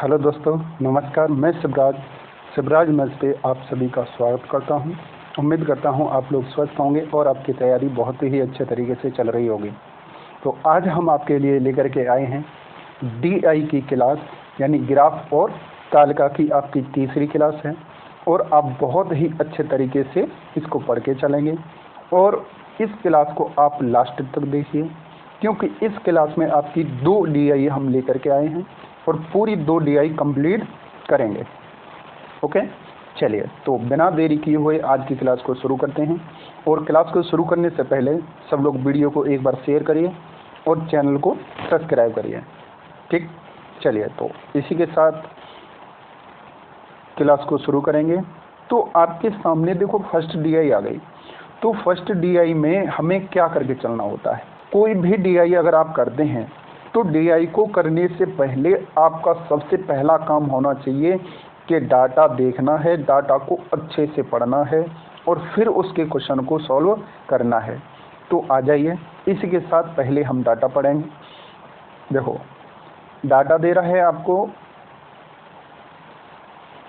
Hello दोस्तों, नमस्कार। मैं शिवराज मेस पे आप सभी का स्वागत करता हूं। उम्मीद करता हूं आप लोग स्वस्थ होंगे और आपकी तैयारी बहुत ही अच्छे तरीके से चल रही होगी। तो आज हम आपके लिए लेकर के आए हैं DI की क्लास, यानी ग्राफ और तालिका की आपकी तीसरी क्लास है और आप बहुत ही अच्छे तरीके से इसको पढ़ के चलेंगे और इस क्लास को आप लास्ट तक देखिए, क्योंकि इस क्लास में आपकी 2 DI हम लेकर के आए हैं और पूरी 2 DI कंप्लीट करेंगे। ओके, चलिए तो बिना देरी किए हुए आज की क्लास को शुरू करते हैं। और क्लास को शुरू करने से पहले सब लोग वीडियो को एक बार शेयर करिए और चैनल को सब्सक्राइब करिए। ठीक, चलिए तो इसी के साथ क्लास को शुरू करेंगे। तो आपके सामने देखो फर्स्ट DI आ गई। तो फर्स्ट DI में हमें क्या करके चलना होता है? कोई भी DI अगर आप करते हैं तो DI को करने से पहले आपका सबसे पहला काम होना चाहिए कि डाटा देखना है, डाटा को अच्छे से पढ़ना है और फिर उसके क्वेश्चन को सॉल्व करना है। तो आ जाइए, इसी के साथ पहले हम डाटा पढ़ेंगे। देखो, डाटा दे रहा है आपको,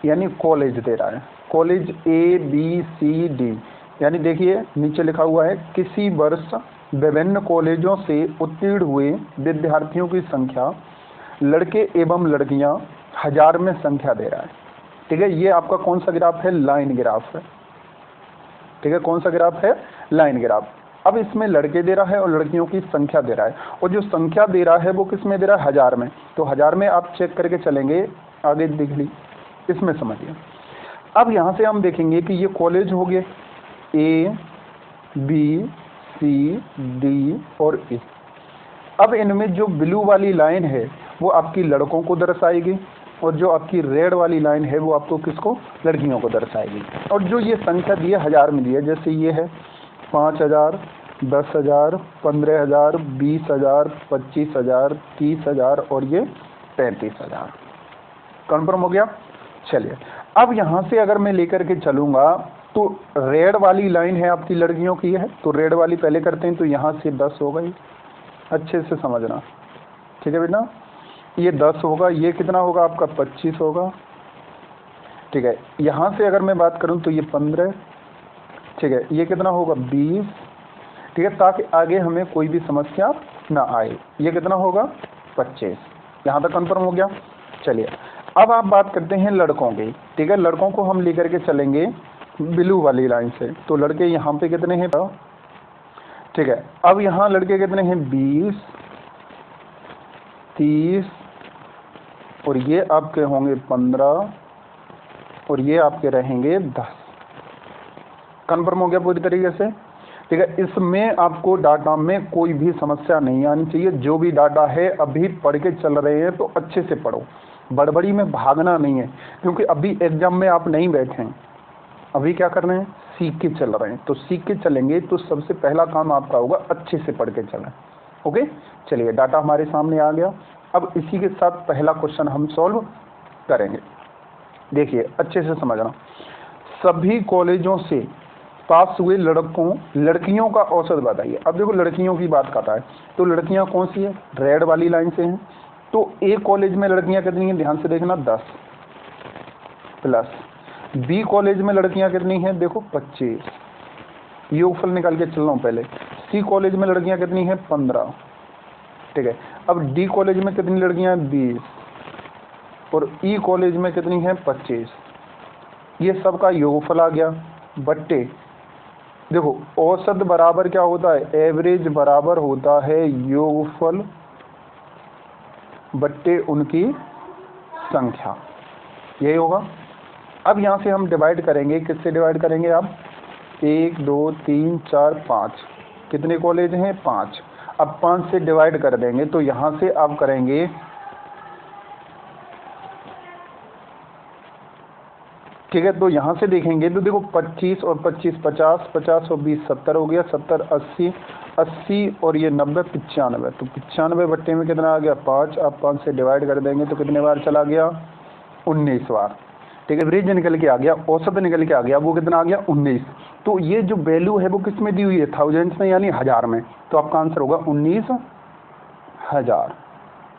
यानी कॉलेज दे रहा है, कॉलेज ABCD, यानी देखिए नीचे लिखा हुआ है किसी वर्ष विभिन्न कॉलेजों से उत्तीर्ण हुए विद्यार्थियों की संख्या, लड़के एवं लड़कियां हजार में संख्या दे रहा है। ठीक है, ये आपका कौन सा ग्राफ है? लाइन ग्राफ है। ठीक है, कौन सा ग्राफ है? Line graph. अब इसमें लड़के दे रहा है और लड़कियों की संख्या दे रहा है, और जो संख्या दे रहा है वो किस में दे रहा है? हजार में। तो हजार में आप चेक करके चलेंगे, आगे देख ली, इसमें समझिए। अब यहाँ से हम देखेंगे कि ये कॉलेज हो गए ABCD और E। अब इनमें जो ब्लू वाली लाइन है वो आपकी लड़कों को दर्शाएगी और जो आपकी रेड वाली लाइन है वो आपको किसको? लड़कियों को दर्शाएगी। और जो ये संख्या दी है हजार में दी है, जैसे ये है 5000, 10,000, 15,000, 20,000, 25,000, 30,000 और ये 35,000। कन्फर्म हो गया? चलिए, अब यहाँ से अगर मैं लेकर के चलूँगा तो रेड वाली लाइन है आपकी लड़कियों की है, तो रेड वाली पहले करते हैं। तो यहाँ से 10 होगा, ये अच्छे से समझना। ठीक है बेटा, ये 10 होगा, ये कितना होगा आपका? 25 होगा। ठीक है, यहाँ से अगर मैं बात करूँ तो ये 15। ठीक है, ये कितना होगा? 20। ठीक है, ताकि आगे हमें कोई भी समस्या ना आए। ये कितना होगा? 25। यहाँ तक कन्फर्म हो गया। चलिए, अब आप बात करते हैं लड़कों की। ठीक है, लड़कों को हम लेकर के चलेंगे ब्लू वाली लाइन से। तो लड़के यहाँ पे कितने हैं? ठीक है, अब यहाँ लड़के कितने हैं? 20, 30 और ये आपके होंगे 15 और ये आपके रहेंगे 10। कन्फर्म हो गया पूरी तरीके से? ठीक है, इसमें आपको डाटा में कोई भी समस्या नहीं आनी चाहिए। जो भी डाटा है अभी पढ़ के चल रहे हैं तो अच्छे से पढ़ो, बड़बड़ी में भागना नहीं है, क्योंकि अभी एग्जाम में आप नहीं बैठे हैं। अभी क्या कर रहे हैं? सीख के चल रहे हैं। तो सीख के चलेंगे तो सबसे पहला काम आपका होगा अच्छे से पढ़ के चलें। ओके, चलिए, डाटा हमारे सामने आ गया। अब इसी के साथ पहला क्वेश्चन हम सॉल्व करेंगे। देखिए अच्छे से समझना। सभी कॉलेजों से पास हुए लड़कियों का औसत बताइए। अब देखो, लड़कियों की बात करता है तो लड़कियां कौन सी है? रेड वाली लाइन से हैं। तो A कॉलेज में लड़कियां कितनी हैं? ध्यान से देखना, 10 प्लस B कॉलेज में लड़कियां कितनी हैं? देखो 25। योगफल निकाल के चल रहा हूँ पहले। C कॉलेज में लड़कियां कितनी हैं? 15। ठीक है, अब D कॉलेज में कितनी लड़कियां हैं? 20 और E कॉलेज में कितनी हैं? 25। ये सब का योगफल आ गया बट्टे। देखो, औसत बराबर क्या होता है? एवरेज बराबर होता है योगफल बट्टे उनकी संख्या। यही होगा। अब यहाँ से हम डिवाइड करेंगे, किससे डिवाइड करेंगे आप? 1 2 3 4 5। कितने कॉलेज हैं? 5। अब 5 से डिवाइड कर देंगे तो यहाँ से आप करेंगे, ठीक है, तो यहाँ से देखेंगे तो देखो 25 और 25 50, 50 और 20 70 हो गया, 70 80, 80 और ये 90 95। तो 95 बट्टे में कितना आ गया? 5। अब 5 से डिवाइड कर देंगे तो कितने बार चला गया? 19 बार। ठीक है, एवरेज निकल के आ गया, औसत निकल के आ गया, वो कितना आ गया? 19। तो ये जो वैल्यू है वो किस में दी हुई है? थाउजेंड्स में, यानी हजार में। तो आपका आंसर होगा 19,000।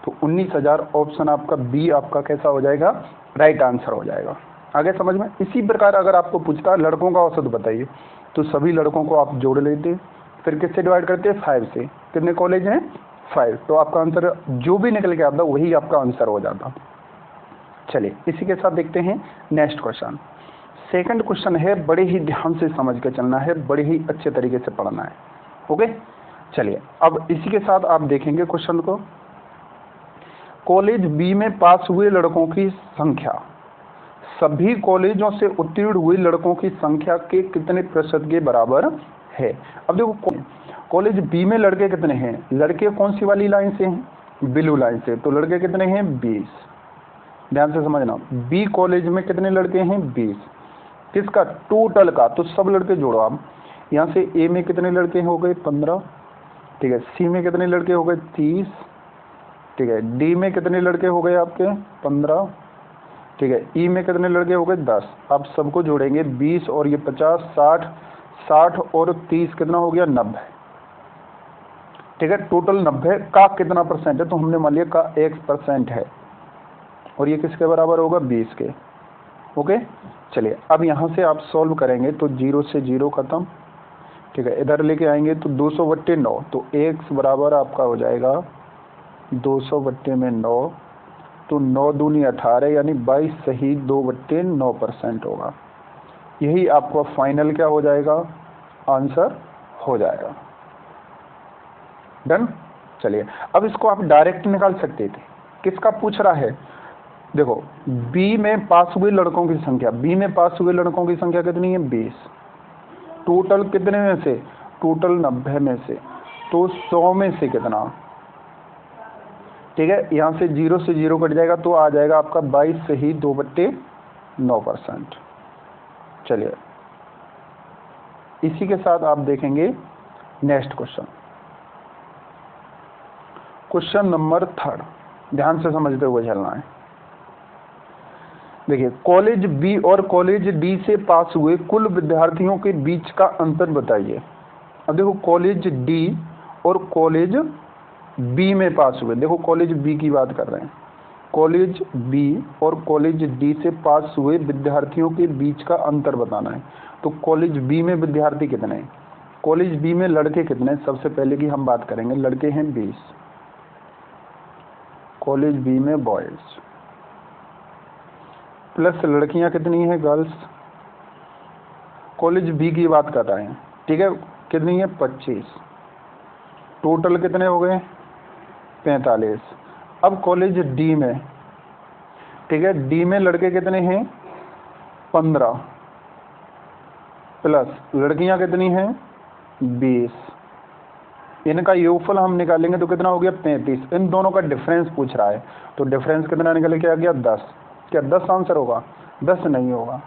तो 19,000 ऑप्शन आपका बी आपका कैसा हो जाएगा, राइट आंसर हो जाएगा। आगे समझ में। इसी प्रकार अगर आपको पूछता है लड़कों का औसत बताइए, तो सभी लड़कों को आप जोड़ लेते, फिर किससे डिवाइड करते हैं, 5 से। कितने कॉलेज हैं, 5। तो आपका आंसर जो भी निकल के आता वही आपका आंसर हो जाता। चलिए इसी के साथ देखते हैं नेक्स्ट क्वेश्चन। सेकंड क्वेश्चन है, बड़े ही ध्यान से समझ के चलना है, बड़े ही अच्छे तरीके से पढ़ना है। ओके, चलिए अब इसी के साथ आप देखेंगे क्वेश्चन को। कॉलेज बी में पास हुए लड़कों की संख्या सभी कॉलेजों से उत्तीर्ण हुए लड़कों की संख्या के कितने प्रतिशत के बराबर है। अब देखो कॉलेज बी में लड़के कितने हैं, लड़के कौन सी वाली लाइन से हैं, ब्लू लाइन से, तो लड़के कितने हैं, 20। ध्यान से समझना, बी कॉलेज में कितने लड़के हैं, 20। किसका, टोटल का, तो सब लड़के जोड़ो आप। यहाँ से ए में कितने लड़के हो गए, 15, ठीक है। सी में कितने लड़के हो गए, 30, ठीक है। डी में कितने लड़के हो गए आपके, 15, ठीक है। ई में कितने लड़के हो गए, 10। आप सबको जोड़ेंगे, 20 और ये 50, 60, 60 और 30 कितना हो गया, 90, ठीक है। टोटल 90 का कितना परसेंट है, तो हमने मान लिया का 1% है, और ये किसके बराबर होगा, 20 के। ओके, चलिए अब यहाँ से आप सॉल्व करेंगे तो 0 से 0 खत्म, ठीक है। इधर लेके आएंगे तो 200/9, तो x बराबर आपका हो जाएगा 200/9, तो 9 दूनी 18 यानी 22 सही 2/9% होगा। यही आपका फाइनल क्या हो जाएगा, आंसर हो जाएगा। डन। चलिए अब इसको आप डायरेक्ट निकाल सकते थे। किसका पूछ रहा है, देखो बी में पास हुए लड़कों की संख्या, बी में पास हुए लड़कों की संख्या कितनी है, 20। टोटल कितने में से, टोटल 90 में से, तो 100 में से कितना, ठीक है। यहाँ से 0 से 0 कट जाएगा तो आ जाएगा आपका 22 सही 2/9%। चलिए इसी के साथ आप देखेंगे नेक्स्ट क्वेश्चन, क्वेश्चन नंबर 3। ध्यान से समझते हुए चलना है। देखिए कॉलेज बी और कॉलेज डी से पास हुए कुल विद्यार्थियों के बीच का अंतर बताइए। अब देखो कॉलेज डी और कॉलेज बी में पास हुए, देखो कॉलेज बी की बात कर रहे हैं, कॉलेज बी और कॉलेज डी से पास हुए विद्यार्थियों के बीच का अंतर बताना है। तो कॉलेज बी में विद्यार्थी कितने हैं, कॉलेज बी में लड़के कितने हैं, सबसे पहले की हम बात करेंगे, लड़के हैं 20, कॉलेज बी में बॉयज, प्लस लड़कियां कितनी हैं, गर्ल्स। कॉलेज बी की बात कर रहे हैं, ठीक है, कितनी है, 25। टोटल कितने हो गए, 45। अब कॉलेज डी में, ठीक है, डी में लड़के कितने हैं, 15, प्लस लड़कियां कितनी हैं, 20। इनका योगफल हम निकालेंगे तो कितना हो गया, 35। इन दोनों का डिफरेंस पूछ रहा है, तो डिफरेंस कितना निकल के आ गया, 10। क्या 10 आंसर होगा, 10 नहीं होगा,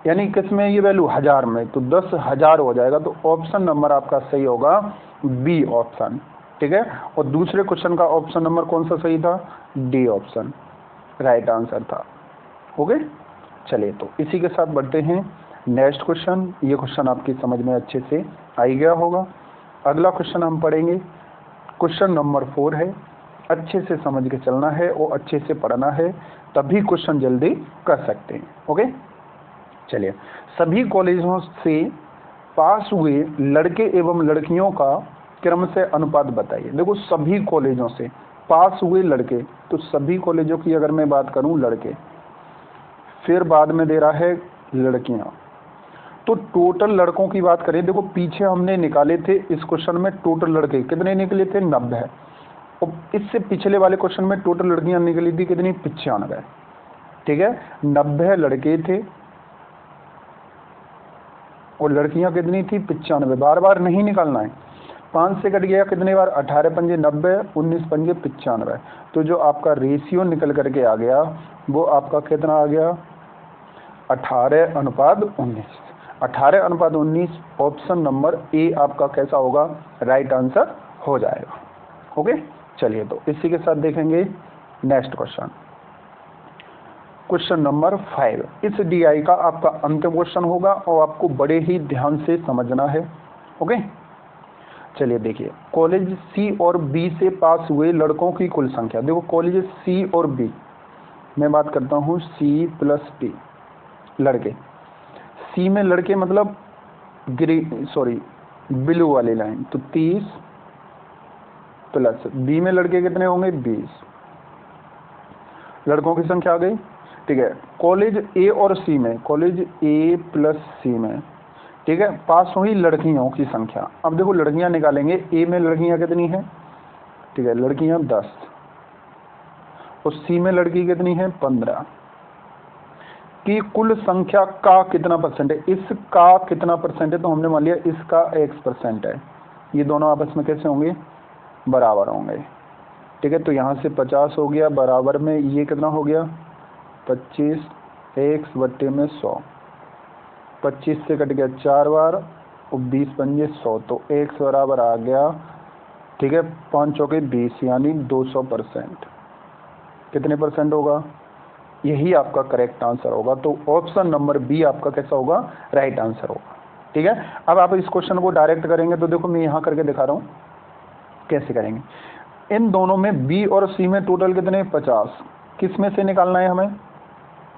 यानी किस में ये वैल्यू, 1000 में, तो 10,000 हो जाएगा। तो ऑप्शन नंबर आपका सही होगा बी ऑप्शन, ठीक है। और दूसरे क्वेश्चन का ऑप्शन नंबर कौन सा सही था, डी ऑप्शन राइट आंसर था। ओके, चलिए तो इसी के साथ बढ़ते हैं नेक्स्ट क्वेश्चन। ये क्वेश्चन आपकी समझ में अच्छे से आ ही गया होगा। अगला क्वेश्चन हम पढ़ेंगे, क्वेश्चन नंबर 4 है। अच्छे से समझ के चलना है और अच्छे से पढ़ना है, तभी क्वेश्चन जल्दी कर सकते हैं। ओके, चलिए सभी कॉलेजों से पास हुए लड़के एवं लड़कियों का क्रम से अनुपात बताइए। देखो सभी कॉलेजों से पास हुए लड़के, तो सभी कॉलेजों की अगर मैं बात करूं लड़के, फिर बाद में दे रहा है लड़कियां, तो टोटल लड़कों की बात करें, देखो पीछे हमने निकाले थे इस क्वेश्चन में टोटल लड़के कितने निकले थे, 90। और इससे पिछले वाले क्वेश्चन में टोटल लड़कियां निकली थी कितनी, 95, ठीक है। 90 लड़के थे और लड़कियां कितनी थी, 95। बार बार नहीं निकालना है, 5 से कट गया कितने बार, 18 पंजे 90, 19 पंजे 95। तो जो आपका रेशियो निकल करके आ गया वो आपका कितना आ गया, 18:19। 18:19 ऑप्शन नंबर ए आपका कैसा होगा, राइट आंसर हो जाएगा। ओके, चलिए तो इसी के साथ देखेंगे नेक्स्ट क्वेश्चन, क्वेश्चन नंबर 5। इस डीआई का आपका अंतिम क्वेश्चन होगा और आपको बड़े ही ध्यान से समझना है। ओके, चलिए देखिए, कॉलेज सी और बी से पास हुए लड़कों की कुल संख्या। देखो कॉलेज सी और बी, मैं बात करता हूँ सी प्लस बी, लड़के। सी में लड़के मतलब ब्लू वाली लाइन, तो 30 प्लस बी में लड़के कितने होंगे 20, लड़कों की संख्या आ गई। ठीक है, कॉलेज ए और सी में, कॉलेज ए प्लस सी में, ठीक है, पास हुई लड़कियों की संख्या। अब देखो लड़कियां निकालेंगे, ए में लड़कियां कितनी हैं, ठीक है, लड़कियां 10, और सी में लड़की कितनी है 15, की कुल संख्या का कितना परसेंट है। इसका कितना परसेंट है, तो हमने मान लिया इसका x% है। ये दोनों आपस में कैसे होंगे, बराबर होंगे। ठीक है, तो यहाँ से 50 हो गया, बराबर में ये कितना हो गया 25, x बट्टे में 100, 25 से कट गया 4 बार, और 20 पंजे 100, तो x बराबर आ गया, ठीक है, 5 चौके 20, यानी 200%। कितने परसेंट होगा, यही आपका करेक्ट आंसर होगा। तो ऑप्शन नंबर बी आपका कैसा होगा, राइट आंसर होगा। ठीक है, अब आप इस क्वेश्चन को डायरेक्ट करेंगे, तो देखो मैं यहाँ करके दिखा रहा हूँ कैसे करेंगे। इन दोनों में बी और सी में टोटल कितने 50, किस में से निकालना है हमें,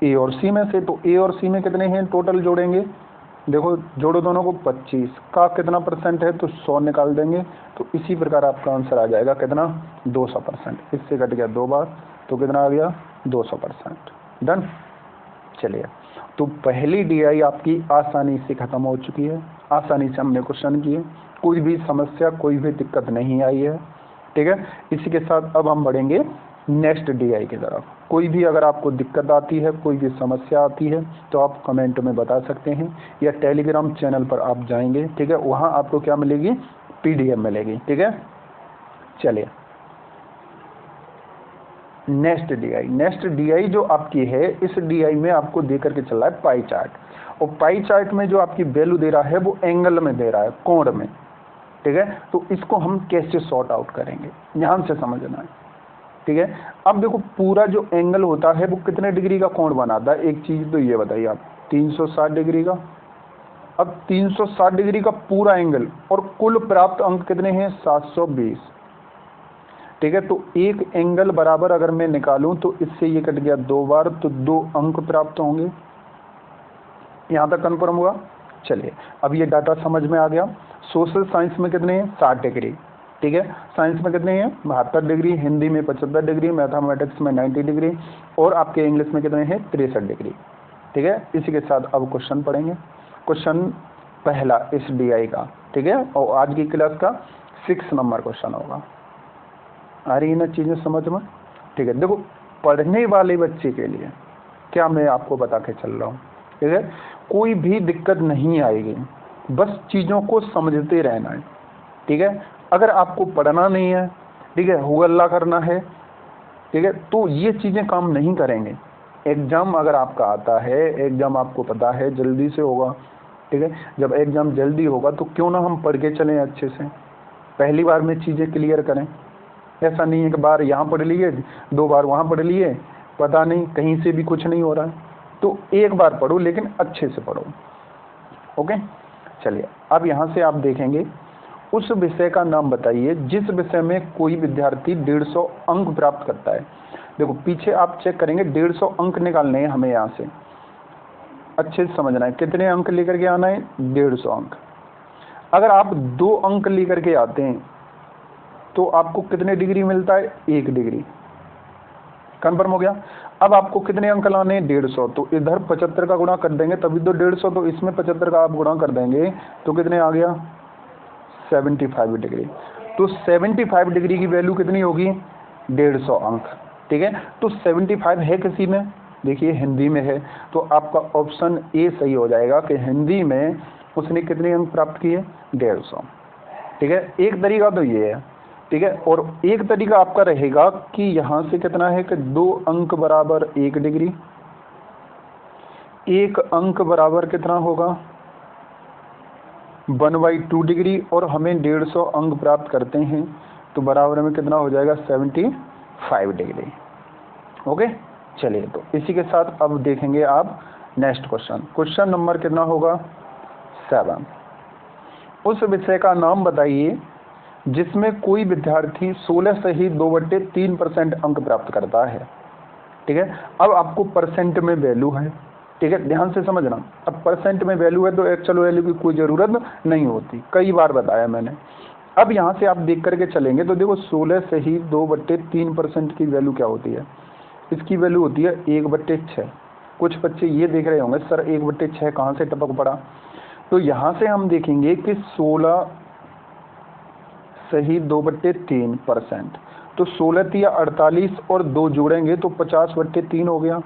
ए और सी में से। तो ए और सी में कितने हैं टोटल जोड़ेंगे, देखो जोड़ो दोनों को, 25 का कितना परसेंट है, तो 100 निकाल देंगे। तो इसी प्रकार आपका आंसर आ जाएगा कितना 200%। इससे कट गया 2 बार, तो कितना आ गया 200%। डन। चलिए, तो पहली डीआई आपकी आसानी से खत्म हो चुकी है, आसानी से हमने क्वेश्चन किए, कोई भी समस्या कोई भी दिक्कत नहीं आई है। ठीक है, इसी के साथ अब हम बढ़ेंगे नेक्स्ट डीआई की तरफ। कोई भी अगर आपको दिक्कत आती है, कोई भी समस्या आती है, तो आप कमेंट में बता सकते हैं, या टेलीग्राम चैनल पर आप जाएंगे, ठीक है, वहाँ आपको क्या मिलेगी, पीडीएफ मिलेगी। ठीक है, चलिए नेक्स्ट डीआई जो आपकी है, इस डीआई में आपको दे करके चल रहा है पाई चार्ट, और पाई चार्ट में जो आपकी वैल्यू दे रहा है वो एंगल में दे रहा है, कोण में। ठीक है, तो इसको हम कैसे सॉर्ट आउट करेंगे, ध्यान से समझना है। ठीक है, अब देखो पूरा जो एंगल होता है वो कितने डिग्री का कोण बनाता है, एक चीज तो ये बताइए आप, 360 डिग्री का। अब 360 डिग्री का पूरा एंगल, और कुल प्राप्त अंक कितने हैं 720। ठीक है, तो एक एंगल बराबर अगर मैं निकालूं, तो इससे ये कट गया 2 बार, तो 2 अंक प्राप्त होंगे। यहां तक कन्फर्म हुआ। चलिए, अब ये डाटा समझ में आ गया। सोशल साइंस में कितने हैं 60 डिग्री, ठीक है, साइंस में कितने हैं 72 डिग्री, हिंदी में 75 डिग्री, मैथमेटिक्स में 90 डिग्री, और आपके इंग्लिश में कितने हैं 63 डिग्री। ठीक है, इसी के साथ अब क्वेश्चन पढ़ेंगे। क्वेश्चन पहला इस डीआई का, ठीक है, और आज की क्लास का 6 नंबर क्वेश्चन होगा। आ रही है ना चीज़ें समझ में। ठीक है, देखो पढ़ने वाले बच्चे के लिए क्या मैं आपको बता के चल रहा हूँ, ठीक है, कोई भी दिक्कत नहीं आएगी, बस चीज़ों को समझते रहना है। ठीक है, अगर आपको पढ़ना नहीं है, ठीक है, हुगल्ला करना है, ठीक है, तो ये चीज़ें काम नहीं करेंगे। एग्ज़ाम अगर आपका आता है, एग्ज़ाम आपको पता है जल्दी से होगा, ठीक है, जब एग्ज़ाम जल्दी होगा तो क्यों ना हम पढ़ के चलें अच्छे से, पहली बार में चीज़ें क्लियर करें। ऐसा नहीं है कि बार यहाँ पढ़ लिए 2 बार वहाँ पढ़ लिए, पता नहीं कहीं से भी कुछ नहीं हो रहा है। तो एक बार पढ़ो, लेकिन अच्छे से पढ़ो। ओके, चलिए अब यहाँ से आप देखेंगे, उस विषय का नाम बताइए जिस विषय में कोई विद्यार्थी 150 अंक प्राप्त करता है। देखो पीछे आप चेक करेंगे, 150 अंक निकालने हैं हमें, यहाँ से अच्छे से समझना है कितने अंक लेकर के आना है 150 अंक। अगर आप 2 अंक लेकर के आते हैं तो आपको कितने डिग्री मिलता है 1 डिग्री। कन्फर्म हो गया। अब आपको कितने अंक लाने हैं 150, तो इधर 75 का गुणा कर देंगे तभी तो 150, तो इसमें 75 का आप गुणा कर देंगे तो कितने आ गया 75 डिग्री। तो 75 डिग्री की वैल्यू कितनी होगी 150 अंक। ठीक है, तो 75 है किसी में, देखिए हिंदी में है, तो आपका ऑप्शन ए सही हो जाएगा कि हिंदी में उसने कितने अंक प्राप्त किए 150। ठीक है, एक तरीका तो ये है। ठीक है, और एक तरीका आपका रहेगा कि यहाँ से कितना है कि 2 अंक बराबर 1 डिग्री, 1 अंक बराबर कितना होगा 1/2 डिग्री, और हमें 150 अंक प्राप्त करते हैं तो बराबर में कितना हो जाएगा 75 डिग्री। ओके, चलिए तो इसी के साथ अब देखेंगे आप नेक्स्ट क्वेश्चन नंबर कितना होगा 7। उस विषय का नाम बताइए जिसमें कोई विद्यार्थी 16 से ही 2/3% अंक प्राप्त करता है। ठीक है, अब आपको परसेंट में वैल्यू है। ठीक है, ध्यान से समझना। अब परसेंट में वैल्यू है तो एक्चुअल वैल्यू की कोई ज़रूरत नहीं होती, कई बार बताया मैंने। अब यहाँ से आप देख करके चलेंगे तो देखो 16 से ही 2/3% की वैल्यू क्या होती है, इसकी वैल्यू होती है 1/6। कुछ बच्चे ये देख रहे होंगे सर 1/6 कहाँ से टपक पड़ा, तो यहाँ से हम देखेंगे कि 16 से ही 2/3%, तो 16 या 48 और 2 जोड़ेंगे तो 50/3 हो गया।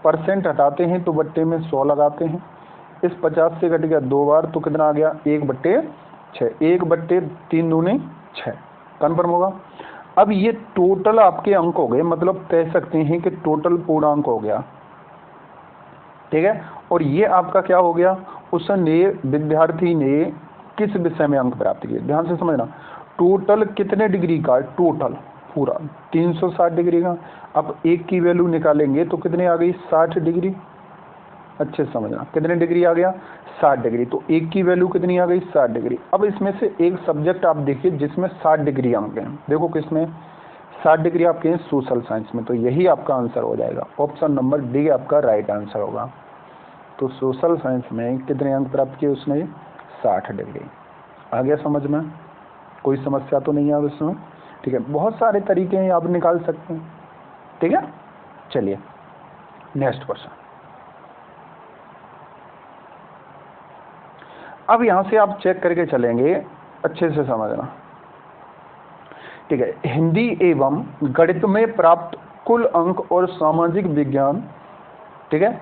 परसेंट हटाते हैं तो बट्टे में 100 लगाते हैं, इस 50 से घट गया 2 बार तो कितना आ गया 1/6। 1/3 दूनी 6, कन्फर्म होगा। अब ये टोटल आपके अंक हो गए, मतलब कह सकते हैं कि टोटल पूर्णांक हो गया। ठीक है, और ये आपका क्या हो गया, उसने विद्यार्थी ने किस विषय में अंक प्राप्त किए। ध्यान से समझना, टोटल कितने डिग्री का, टोटल पूरा 360 डिग्री का। अब एक की वैल्यू निकालेंगे तो कितने आ गई 60 डिग्री। अच्छे से समझना, कितने डिग्री आ गया 60 डिग्री, तो एक की वैल्यू कितनी आ गई 60 डिग्री। अब इसमें से एक सब्जेक्ट आप देखिए जिसमें 60 डिग्री अंक हैं, देखो किसमें 60 डिग्री आपके हैं, सोशल साइंस में, तो यही आपका आंसर हो जाएगा। ऑप्शन नंबर डी आपका राइट आंसर होगा। तो सोशल साइंस में कितने अंक प्राप्त किए उसने, 60 डिग्री। आ गया समझ में, कोई समस्या तो नहीं है अब इसमें। ठीक है, बहुत सारे तरीके हैं आप निकाल सकते हैं। ठीक है, चलिए नेक्स्ट क्वेश्चन। अब यहां से आप चेक करके चलेंगे, अच्छे से समझना। ठीक है, हिंदी एवं गणित में प्राप्त कुल अंक और सामाजिक विज्ञान, ठीक है,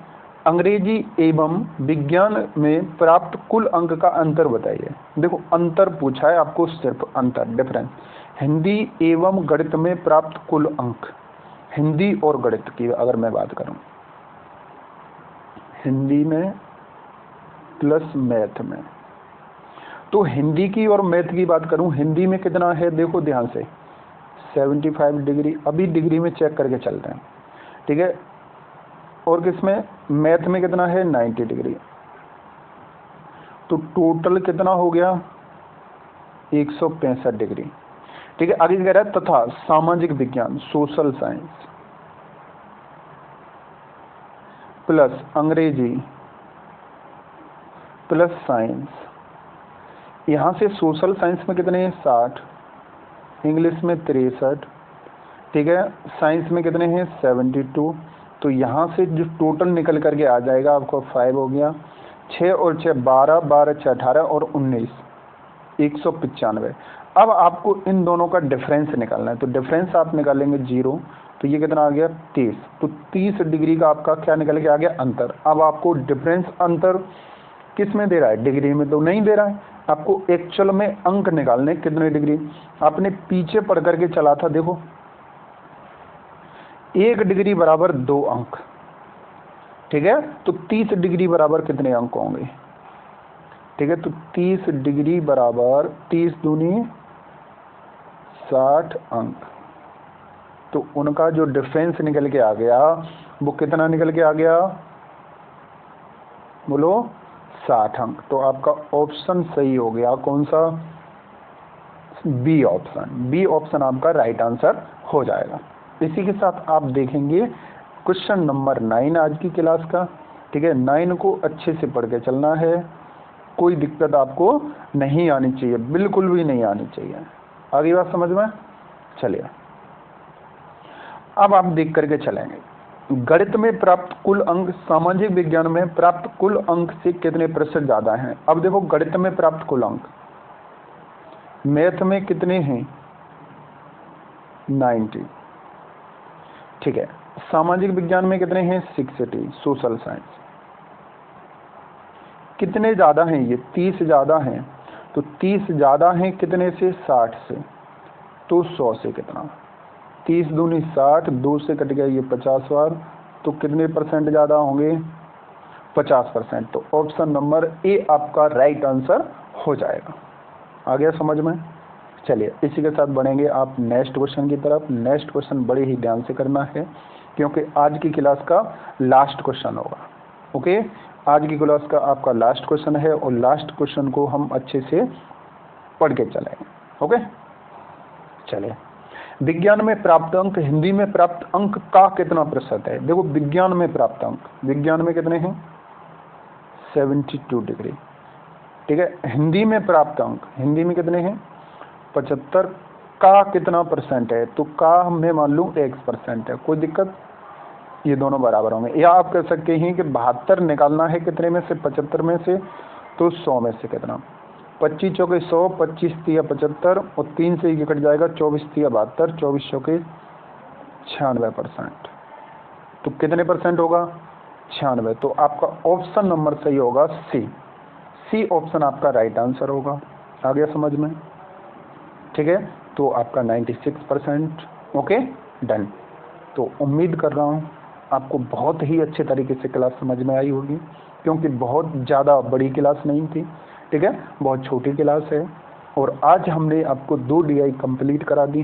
अंग्रेजी एवं विज्ञान में प्राप्त कुल अंक का अंतर बताइए। देखो अंतर पूछा है आपको, सिर्फ अंतर, डिफरेंस। हिंदी एवं गणित में प्राप्त कुल अंक, हिंदी और गणित की अगर मैं बात करूं, हिंदी में प्लस मैथ में, तो हिंदी की और मैथ की बात करूं, हिंदी में कितना है देखो ध्यान से 75 डिग्री, अभी डिग्री में चेक करके चलते हैं। ठीक है, और किसमें, मैथ में कितना है 90 डिग्री, तो टोटल कितना हो गया 165 डिग्री। ठीक है, आगे कह रहा है तथा सामाजिक विज्ञान सोशल साइंस प्लस अंग्रेजी प्लस साइंस, यहाँ से सोशल साइंस में कितने हैं 60, इंग्लिश में 63, ठीक है, साइंस में कितने हैं 72, तो यहाँ से जो टोटल निकल करके आ जाएगा आपको 5 हो गया, 6 और 6 12, 12 6 18 और 19 195। अब आपको इन दोनों का डिफरेंस निकालना है, तो डिफरेंस आप निकालेंगे 0, तो ये कितना आ गया 30, तो 30 डिग्री का आपका क्या निकल के आ गया अंतर। अब आपको डिफरेंस अंतर किस में दे रहा है, डिग्री में तो नहीं दे रहा है, आपको एक्चुअल में अंक निकालने कितने डिग्री। आपने पीछे पढ़ करके चला था, देखो 1 डिग्री बराबर 2 अंक, ठीक है, तो 30 डिग्री बराबर कितने अंक होंगे। ठीक है, तो 30 डिग्री बराबर 30 दूनी 60 अंक, तो उनका जो डिफरेंस निकल के आ गया वो कितना निकल के आ गया, बोलो 60 अंक। तो आपका ऑप्शन सही हो गया, कौन सा, बी ऑप्शन, बी ऑप्शन आपका राइट आंसर हो जाएगा। इसी के साथ आप देखेंगे क्वेश्चन नंबर 9 आज की क्लास का। ठीक है, 9 को अच्छे से पढ़ के चलना है, कोई दिक्कत आपको नहीं आनी चाहिए, बिल्कुल भी नहीं आनी चाहिए। आगे बात समझ में, चलिए अब आप देख करके चलेंगे, गणित में प्राप्त कुल अंक सामाजिक विज्ञान में प्राप्त कुल अंक से कितने प्रतिशत ज्यादा हैं। अब देखो गणित में प्राप्त कुल अंक, मैथ में कितने हैं 90, ठीक है, सामाजिक विज्ञान में कितने हैं 60, सोशल साइंस कितने ज्यादा हैं, ये 30 ज्यादा हैं, तो 30 ज्यादा हैं कितने से 60 से, तो 100 से कितना, 30 दूनी 60, 2 से कट गया ये 50 बार, तो कितने परसेंट ज़्यादा होंगे 50%। तो ऑप्शन नंबर ए आपका राइट आंसर हो जाएगा। आ गया समझ में, चलिए इसी के साथ बढ़ेंगे आप नेक्स्ट क्वेश्चन की तरफ। नेक्स्ट क्वेश्चन बड़े ही ध्यान से करना है क्योंकि आज की क्लास का लास्ट क्वेश्चन होगा। ओके, आज की क्लास का आपका लास्ट क्वेश्चन है और लास्ट क्वेश्चन को हम अच्छे से पढ़ के चलेंगे। ओके। चलिए, विज्ञान में प्राप्त अंक, हिंदी में प्राप्त अंक का कितना प्रतिशत है? देखो विज्ञान में प्राप्त अंक, विज्ञान में कितने हैं? 72 डिग्री। ठीक है, हिंदी में प्राप्त अंक, हिंदी में कितने हैं? 75 का कितना परसेंट है? तो का मैं मान लूँ x% है, कोई दिक्कत? ये दोनों बराबर होंगे। या आप कह सकते हैं कि 72 निकालना है कितने में से? 75 में से। तो 100 में से कितना? 25 चौके 100, 25 तिया 75 और 3 से ये कट जाएगा, 24 तिया 72, 24 चौके 96%। तो कितने परसेंट होगा? 96। तो आपका ऑप्शन नंबर सही होगा सी। सी ऑप्शन आपका राइट आंसर होगा। आ गया समझ में? ठीक है, तो आपका 96%। Okay, done. तो उम्मीद कर रहा हूँ आपको बहुत ही अच्छे तरीके से क्लास समझ में आई होगी, क्योंकि बहुत ज़्यादा बड़ी क्लास नहीं थी। ठीक है, बहुत छोटी क्लास है। और आज हमने आपको 2 DI कंप्लीट करा दी,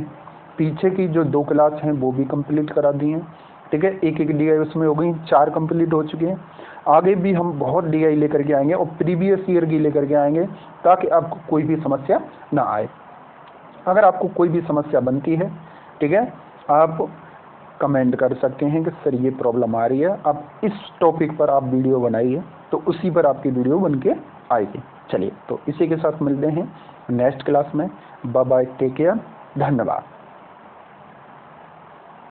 पीछे की जो 2 क्लास हैं वो भी कंप्लीट करा दी हैं। ठीक है, एक DI उसमें हो गई, 4 कंप्लीट हो चुके हैं। आगे भी हम बहुत DI लेकर के आएंगे और प्रीवियस ईयर की लेकर के आएंगे, ताकि आपको कोई भी समस्या ना आए। अगर आपको कोई भी समस्या बनती है, ठीक है, आप कमेंट कर सकते हैं कि सर ये प्रॉब्लम आ रही है, आप इस टॉपिक पर आप वीडियो बनाइए, तो उसी पर आपकी वीडियो बन के आएगी। चलिए, तो इसी के साथ मिलते हैं नेक्स्ट क्लास में। बाय बाय, टेक केयर, धन्यवाद।